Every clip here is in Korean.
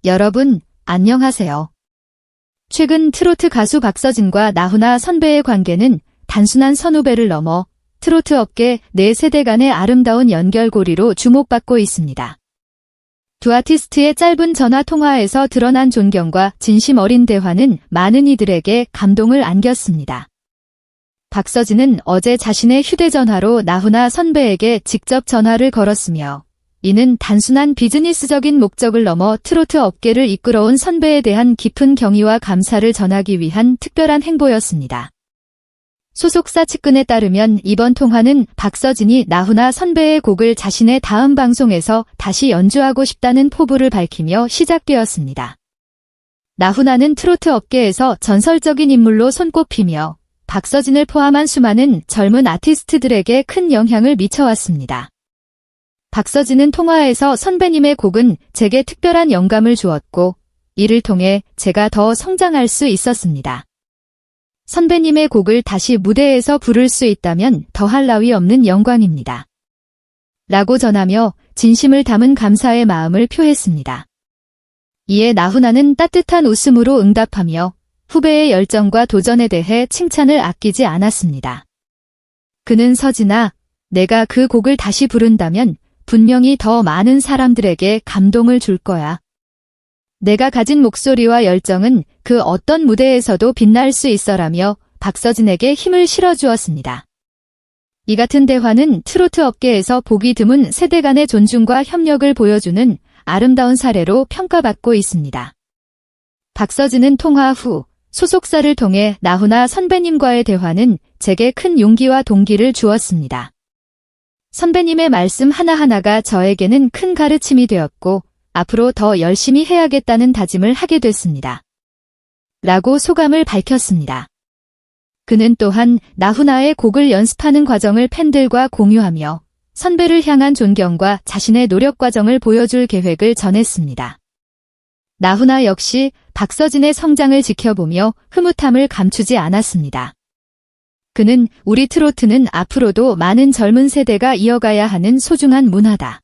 여러분, 안녕하세요. 최근 트로트 가수 박서진과 나훈아 선배의 관계는 단순한 선후배를 넘어 트로트 업계 네 세대 간의 아름다운 연결고리로 주목받고 있습니다. 두 아티스트의 짧은 전화 통화에서 드러난 존경과 진심 어린 대화는 많은 이들에게 감동을 안겼습니다. 박서진은 어제 자신의 휴대전화로 나훈아 선배에게 직접 전화를 걸었으며 이는 단순한 비즈니스적인 목적을 넘어 트로트 업계를 이끌어온 선배에 대한 깊은 경의와 감사를 전하기 위한 특별한 행보였습니다. 소속사 측근에 따르면 이번 통화는 박서진이 나훈아 선배의 곡을 자신의 다음 방송에서 다시 연주하고 싶다는 포부를 밝히며 시작되었습니다. 나훈아는 트로트 업계에서 전설적인 인물로 손꼽히며 박서진을 포함한 수많은 젊은 아티스트들에게 큰 영향을 미쳐왔습니다. 박서진은 통화에서 선배님의 곡은 제게 특별한 영감을 주었고 이를 통해 제가 더 성장할 수 있었습니다. 선배님의 곡을 다시 무대에서 부를 수 있다면 더할 나위 없는 영광입니다. 라고 전하며 진심을 담은 감사의 마음을 표했습니다. 이에 나훈아는 따뜻한 웃음으로 응답하며 후배의 열정과 도전에 대해 칭찬을 아끼지 않았습니다. 그는 서진아, 내가 그 곡을 다시 부른다면 분명히 더 많은 사람들에게 감동을 줄 거야. 내가 가진 목소리와 열정은 그 어떤 무대에서도 빛날 수 있어라며 박서진에게 힘을 실어주었습니다. 이 같은 대화는 트로트 업계에서 보기 드문 세대 간의 존중과 협력을 보여주는 아름다운 사례로 평가받고 있습니다. 박서진은 통화 후 소속사를 통해 나훈아 선배님과의 대화는 제게 큰 용기와 동기를 주었습니다. 선배님의 말씀 하나하나가 저에게는 큰 가르침이 되었고 앞으로 더 열심히 해야겠다는 다짐을 하게 됐습니다. 라고 소감을 밝혔습니다. 그는 또한 나훈아의 곡을 연습하는 과정을 팬들과 공유하며 선배를 향한 존경과 자신의 노력 과정을 보여줄 계획을 전했습니다. 나훈아 역시 박서진의 성장을 지켜보며 흐뭇함을 감추지 않았습니다. 그는 우리 트로트는 앞으로도 많은 젊은 세대가 이어가야 하는 소중한 문화다.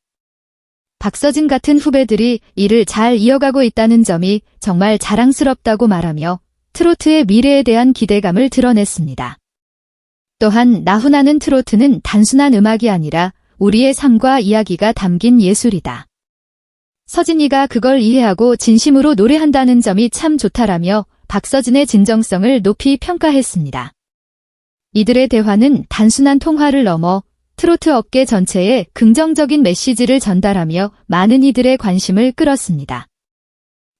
박서진 같은 후배들이 이를 잘 이어가고 있다는 점이 정말 자랑스럽다고 말하며 트로트의 미래에 대한 기대감을 드러냈습니다. 또한 나훈아는 트로트는 단순한 음악이 아니라 우리의 삶과 이야기가 담긴 예술이다. 서진이가 그걸 이해하고 진심으로 노래한다는 점이 참 좋다라며 박서진의 진정성을 높이 평가했습니다. 이들의 대화는 단순한 통화를 넘어 트로트 업계 전체에 긍정적인 메시지를 전달하며 많은 이들의 관심을 끌었습니다.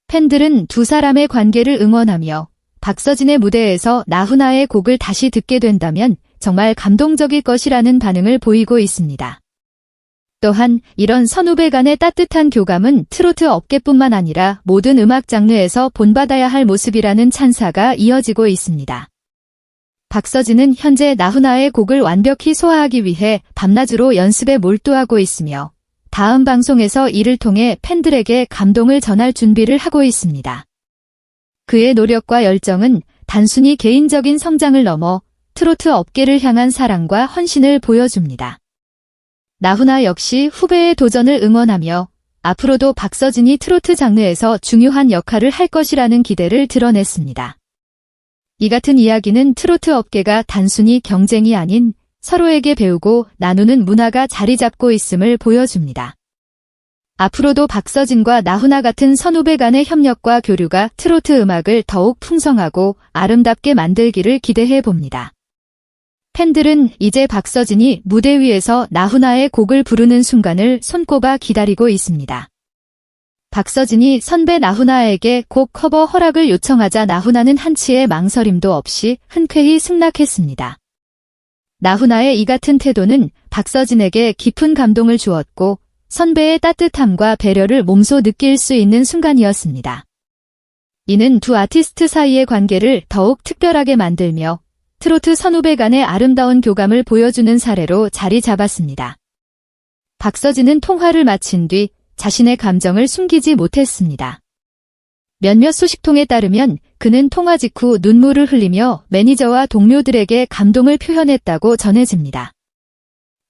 팬들은 두 사람의 관계를 응원하며 박서진의 무대에서 나훈아의 곡을 다시 듣게 된다면 정말 감동적일 것이라는 반응을 보이고 있습니다. 또한 이런 선후배 간의 따뜻한 교감은 트로트 업계뿐만 아니라 모든 음악 장르에서 본받아야 할 모습이라는 찬사가 이어지고 있습니다. 박서진은 현재 나훈아의 곡을 완벽히 소화하기 위해 밤낮으로 연습에 몰두하고 있으며 다음 방송에서 이를 통해 팬들에게 감동을 전할 준비를 하고 있습니다. 그의 노력과 열정은 단순히 개인적인 성장을 넘어 트로트 업계를 향한 사랑과 헌신을 보여줍니다. 나훈아 역시 후배의 도전을 응원하며 앞으로도 박서진이 트로트 장르에서 중요한 역할을 할 것이라는 기대를 드러냈습니다. 이 같은 이야기는 트로트 업계가 단순히 경쟁이 아닌 서로에게 배우고 나누는 문화가 자리 잡고 있음을 보여줍니다. 앞으로도 박서진과 나훈아 같은 선후배 간의 협력과 교류가 트로트 음악을 더욱 풍성하고 아름답게 만들기를 기대해 봅니다. 팬들은 이제 박서진이 무대 위에서 나훈아의 곡을 부르는 순간을 손꼽아 기다리고 있습니다. 박서진이 선배 나훈아에게 곡 커버 허락을 요청하자 나훈아는 한치의 망설임도 없이 흔쾌히 승낙했습니다. 나훈아의 이 같은 태도는 박서진에게 깊은 감동을 주었고 선배의 따뜻함과 배려를 몸소 느낄 수 있는 순간이었습니다. 이는 두 아티스트 사이의 관계를 더욱 특별하게 만들며 트로트 선후배 간의 아름다운 교감을 보여주는 사례로 자리 잡았습니다. 박서진은 통화를 마친 뒤 자신의 감정을 숨기지 못했습니다. 몇몇 소식통에 따르면 그는 통화 직후 눈물을 흘리며 매니저와 동료들에게 감동을 표현했다고 전해집니다.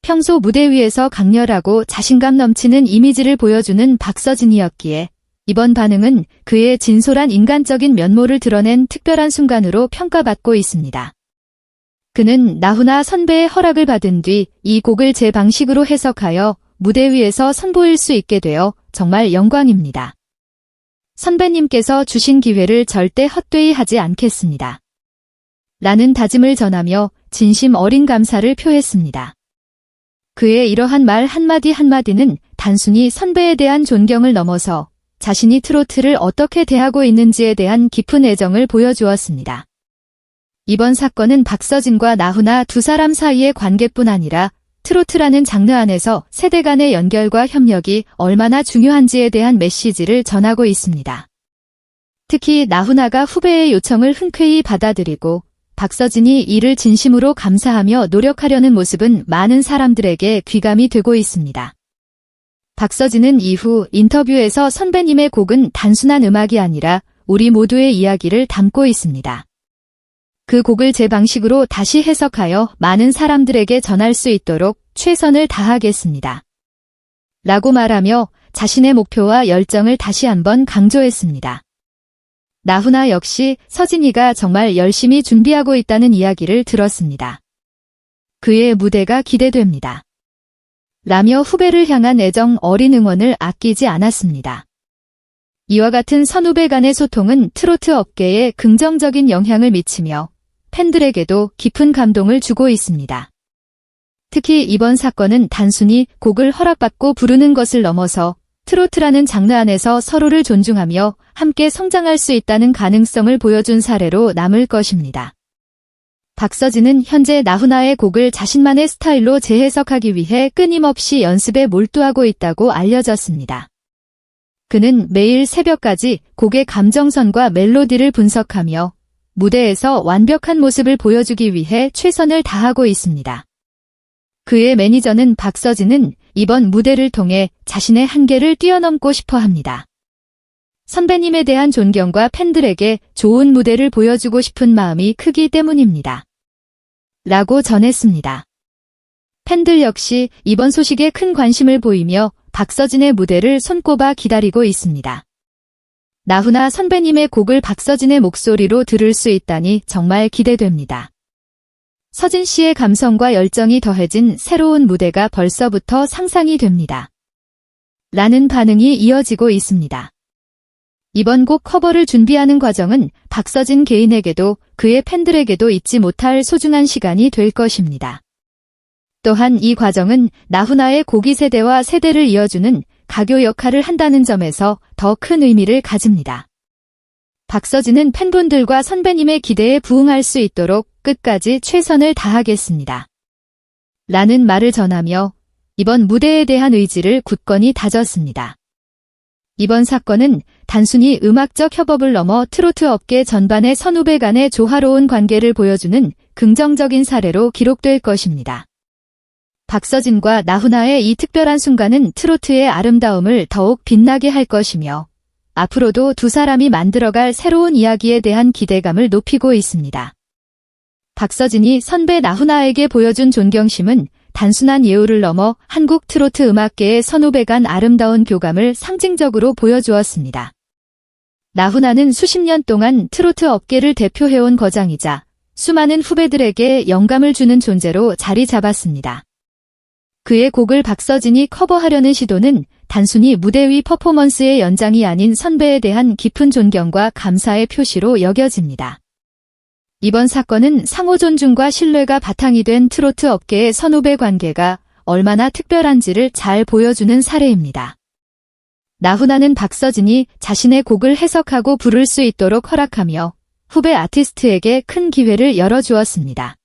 평소 무대 위에서 강렬하고 자신감 넘치는 이미지를 보여주는 박서진이었기에 이번 반응은 그의 진솔한 인간적인 면모를 드러낸 특별한 순간으로 평가받고 있습니다. 그는 나훈아 선배의 허락을 받은 뒤 이 곡을 제 방식으로 해석하여 무대 위에서 선보일 수 있게 되어 정말 영광입니다. 선배님께서 주신 기회를 절대 헛되이 하지 않겠습니다. 라는 다짐을 전하며 진심 어린 감사를 표했습니다. 그의 이러한 말 한마디 한마디는 단순히 선배에 대한 존경을 넘어서 자신이 트로트를 어떻게 대하고 있는지에 대한 깊은 애정을 보여주었습니다. 이번 사건은 박서진과 나훈아 두 사람 사이의 관계뿐 아니라 트로트라는 장르 안에서 세대 간의 연결과 협력이 얼마나 중요한지에 대한 메시지를 전하고 있습니다. 특히 나훈아가 후배의 요청을 흔쾌히 받아들이고 박서진이 이를 진심으로 감사하며 노력하려는 모습은 많은 사람들에게 귀감이 되고 있습니다. 박서진은 이후 인터뷰에서 선배님의 곡은 단순한 음악이 아니라 우리 모두의 이야기를 담고 있습니다. 그 곡을 제 방식으로 다시 해석하여 많은 사람들에게 전할 수 있도록 최선을 다하겠습니다. 라고 말하며 자신의 목표와 열정을 다시 한번 강조했습니다. 나훈아 역시 서진이가 정말 열심히 준비하고 있다는 이야기를 들었습니다. 그의 무대가 기대됩니다. 라며 후배를 향한 애정 어린 응원을 아끼지 않았습니다. 이와 같은 선후배 간의 소통은 트로트 업계에 긍정적인 영향을 미치며 팬들에게도 깊은 감동을 주고 있습니다. 특히 이번 사건은 단순히 곡을 허락받고 부르는 것을 넘어서 트로트라는 장르 안에서 서로를 존중하며 함께 성장할 수 있다는 가능성을 보여준 사례로 남을 것입니다. 박서진은 현재 나훈아의 곡을 자신만의 스타일로 재해석하기 위해 끊임없이 연습에 몰두하고 있다고 알려졌습니다. 그는 매일 새벽까지 곡의 감정선과 멜로디를 분석하며 무대에서 완벽한 모습을 보여주기 위해 최선을 다하고 있습니다. 그의 매니저는 박서진은 이번 무대를 통해 자신의 한계를 뛰어넘고 싶어 합니다. 선배님에 대한 존경과 팬들에게 좋은 무대를 보여주고 싶은 마음이 크기 때문입니다. 라고 전했습니다. 팬들 역시 이번 소식에 큰 관심을 보이며 박서진의 무대를 손꼽아 기다리고 있습니다. 나훈아 선배님의 곡을 박서진의 목소리로 들을 수 있다니 정말 기대됩니다. 서진 씨의 감성과 열정이 더해진 새로운 무대가 벌써부터 상상이 됩니다. 라는 반응이 이어지고 있습니다. 이번 곡 커버를 준비하는 과정은 박서진 개인에게도 그의 팬들에게도 잊지 못할 소중한 시간이 될 것입니다. 또한 이 과정은 나훈아의 곡이 세대와 세대를 이어주는 가교 역할을 한다는 점에서 더 큰 의미를 가집니다. 박서진은 팬분들과 선배님의 기대에 부응할 수 있도록 끝까지 최선을 다하겠습니다. 라는 말을 전하며 이번 무대에 대한 의지를 굳건히 다졌습니다. 이번 사건은 단순히 음악적 협업을 넘어 트로트 업계 전반의 선후배 간의 조화로운 관계를 보여주는 긍정적인 사례로 기록될 것입니다. 박서진과 나훈아의 이 특별한 순간은 트로트의 아름다움을 더욱 빛나게 할 것이며 앞으로도 두 사람이 만들어갈 새로운 이야기에 대한 기대감을 높이고 있습니다. 박서진이 선배 나훈아에게 보여준 존경심은 단순한 예우를 넘어 한국 트로트 음악계의 선후배 간 아름다운 교감을 상징적으로 보여주었습니다. 나훈아는 수십 년 동안 트로트 업계를 대표해온 거장이자 수많은 후배들에게 영감을 주는 존재로 자리 잡았습니다. 그의 곡을 박서진이 커버하려는 시도는 단순히 무대 위 퍼포먼스의 연장이 아닌 선배에 대한 깊은 존경과 감사의 표시로 여겨집니다. 이번 사건은 상호 존중과 신뢰가 바탕이 된 트로트 업계의 선후배 관계가 얼마나 특별한지를 잘 보여주는 사례입니다. 나훈아는 박서진이 자신의 곡을 해석하고 부를 수 있도록 허락하며 후배 아티스트에게 큰 기회를 열어주었습니다.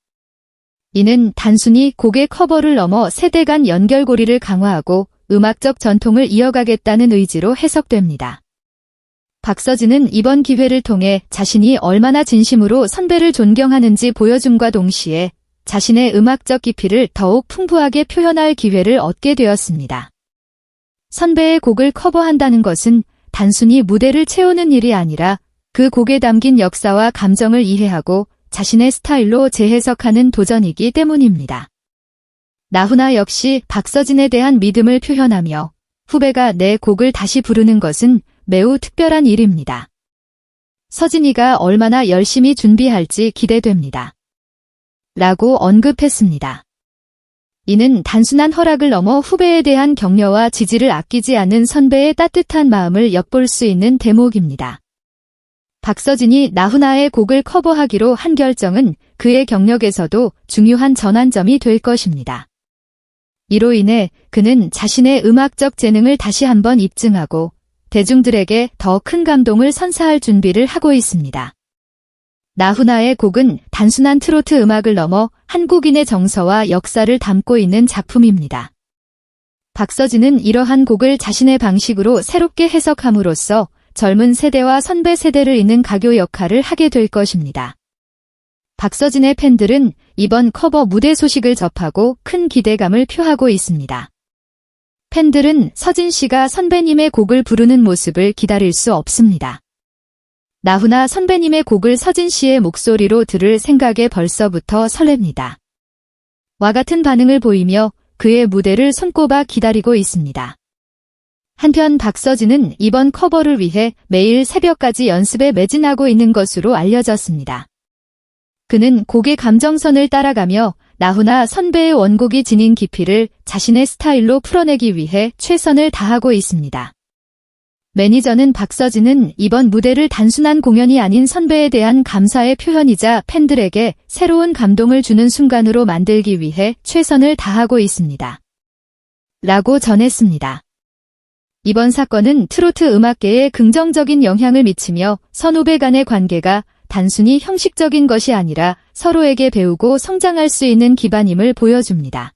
이는 단순히 곡의 커버를 넘어 세대 간 연결고리를 강화하고 음악적 전통을 이어가겠다는 의지로 해석됩니다. 박서진은 이번 기회를 통해 자신이 얼마나 진심으로 선배를 존경하는지 보여줌과 동시에 자신의 음악적 깊이를 더욱 풍부하게 표현할 기회를 얻게 되었습니다. 선배의 곡을 커버한다는 것은 단순히 무대를 채우는 일이 아니라 그 곡에 담긴 역사와 감정을 이해하고 자신의 스타일로 재해석하는 도전이기 때문입니다. 나훈아 역시 박서진에 대한 믿음을 표현하며 후배가 내 곡을 다시 부르는 것은 매우 특별한 일입니다. 서진이가 얼마나 열심히 준비할지 기대됩니다. 라고 언급했습니다. 이는 단순한 허락을 넘어 후배에 대한 격려와 지지를 아끼지 않는 선배의 따뜻한 마음을 엿볼 수 있는 대목입니다. 박서진이 나훈아의 곡을 커버하기로 한 결정은 그의 경력에서도 중요한 전환점이 될 것입니다. 이로 인해 그는 자신의 음악적 재능을 다시 한번 입증하고 대중들에게 더 큰 감동을 선사할 준비를 하고 있습니다. 나훈아의 곡은 단순한 트로트 음악을 넘어 한국인의 정서와 역사를 담고 있는 작품입니다. 박서진은 이러한 곡을 자신의 방식으로 새롭게 해석함으로써 젊은 세대와 선배 세대를 잇는 가교 역할을 하게 될 것입니다. 박서진의 팬들은 이번 커버 무대 소식을 접하고 큰 기대감을 표하고 있습니다. 팬들은 서진 씨가 선배님의 곡을 부르는 모습을 기다릴 수 없습니다. 나훈아 선배님의 곡을 서진 씨의 목소리로 들을 생각에 벌써부터 설렙니다. 와 같은 반응을 보이며 그의 무대를 손꼽아 기다리고 있습니다. 한편 박서진은 이번 커버를 위해 매일 새벽까지 연습에 매진하고 있는 것으로 알려졌습니다. 그는 곡의 감정선을 따라가며 나훈아 선배의 원곡이 지닌 깊이를 자신의 스타일로 풀어내기 위해 최선을 다하고 있습니다. 매니저는 박서진은 이번 무대를 단순한 공연이 아닌 선배에 대한 감사의 표현이자 팬들에게 새로운 감동을 주는 순간으로 만들기 위해 최선을 다하고 있습니다. 라고 전했습니다. 이번 사건은 트로트 음악계에 긍정적인 영향을 미치며 선후배 간의 관계가 단순히 형식적인 것이 아니라 서로에게 배우고 성장할 수 있는 기반임을 보여줍니다.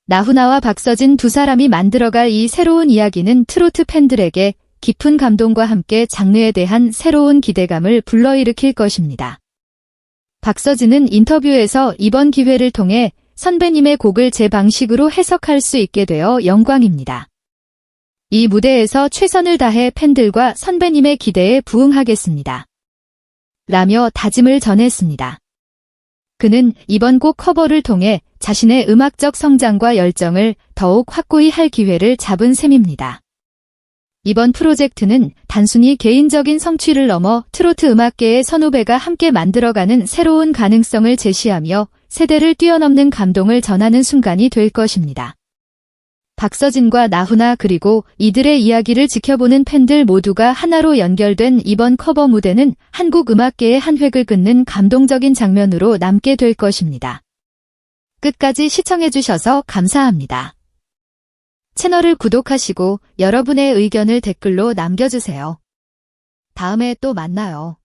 나훈아와 박서진 두 사람이 만들어갈 이 새로운 이야기는 트로트 팬들에게 깊은 감동과 함께 장르에 대한 새로운 기대감을 불러일으킬 것입니다. 박서진은 인터뷰에서 이번 기회를 통해 선배님의 곡을 제 방식으로 해석할 수 있게 되어 영광입니다. 이 무대에서 최선을 다해 팬들과 선배님의 기대에 부응하겠습니다. 라며 다짐을 전했습니다. 그는 이번 곡 커버를 통해 자신의 음악적 성장과 열정을 더욱 확고히 할 기회를 잡은 셈입니다. 이번 프로젝트는 단순히 개인적인 성취를 넘어 트로트 음악계의 선후배가 함께 만들어가는 새로운 가능성을 제시하며 세대를 뛰어넘는 감동을 전하는 순간이 될 것입니다. 박서진과 나훈아 그리고 이들의 이야기를 지켜보는 팬들 모두가 하나로 연결된 이번 커버 무대는 한국 음악계의 한 획을 긋는 감동적인 장면으로 남게 될 것입니다. 끝까지 시청해주셔서 감사합니다. 채널을 구독하시고 여러분의 의견을 댓글로 남겨주세요. 다음에 또 만나요.